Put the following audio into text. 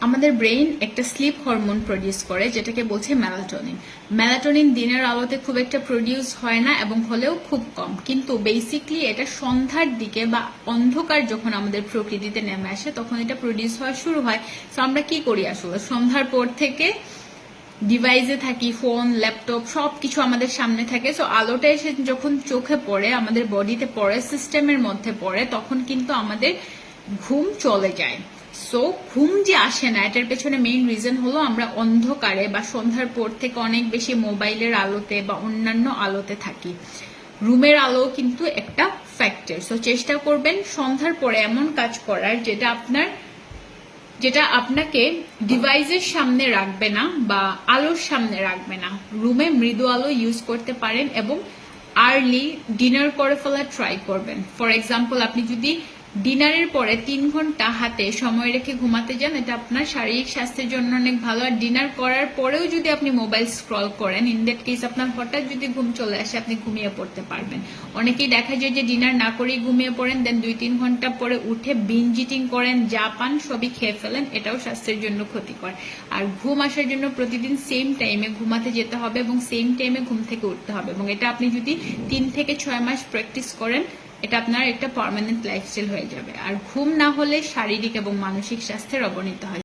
আমাদের ব্রেইন একটা slip hormone produce করে যেটাকে বলছে মেলাটোনিন। মেলাটোনিন দিনের আলোতে খুব একটা প্রডিউস হয় না এবং হলেও খুব কম, কিন্তু বেসিকলি এটা সন্ধ্যার দিকে বা অন্ধকার যখন আমাদের প্রকৃতিতে নেমে আসে তখন এটা প্রডিউস হওয়া শুরু হয়। তো আমরা কি করি আসলে সন্ধ্যার পর থেকে ডিভাইসে থাকি, ফোন, ল্যাপটপ সবকিছু আমাদের সামনে থাকে। সো আলোটা এসে যখন চোখে পড়ে, আমাদের বডিতে পড়ে, সিস্টেমের মধ্যে পড়ে, তখন কিন্তু আমাদের ঘুম চলে যায়। সো ঘুম যে আসে না, এটার পেছনে মেইন রিজন হলো আমরা অন্ধকারে বা সন্ধ্যার পর থেকে অনেক বেশি মোবাইলের আলোতে বা অন্যান্য আলোতে থাকি। রুমের আলো কিন্তু একটা ফ্যাক্টর। সো চেষ্টা করবেন সন্ধ্যার পরে এমন কাজ করার যেটা আপনাকে ডিভাইসের সামনে রাখবে না বা আলোর সামনে রাখবে না। রুমে মৃদু আলো ইউজ করতে পারেন এবং আর্লি ডিনার করে ফেলা ট্রাই করবেন। ফর এক্সাম্পল, আপনি যদি ডিনারের পরে 3 ঘন্টা হাতে সময় রেখে ঘুমাতে যান, এটা আপনার শারীরিক স্বাস্থ্যের জন্য অনেক ভালো। আর ডিনার করার পরেও যদি আপনি মোবাইল স্ক্রল করেন, ইন দ্যাট কেস আপনার হঠাৎ যদি ঘুম চলে আসে, আপনি ঘুমিয়ে পড়তে পারবেন। অনেকেই দেখা যায় যে ডিনার না করেই ঘুমিয়ে পড়েন, দেন 2-3 ঘন্টা পরে উঠে বিঞ্জ ইটিং করেন, যা পান সবই খেয়ে ফেলেন। এটাও স্বাস্থ্যের জন্য ক্ষতিকর। আর ঘুম আসার জন্য প্রতিদিন সেম টাইমে ঘুমাতে যেতে হবে এবং সেম টাইমে ঘুম থেকে উঠতে হবে, এবং এটা আপনি যদি 3 থেকে 6 মাস প্র্যাকটিস করেন, এটা আপনার একটা পার্মানেন্ট লাইফস্টাইল হয়ে যাবে। আর ঘুম না হলে শারীরিক এবং মানসিক স্বাস্থ্যের অবনতি হয়।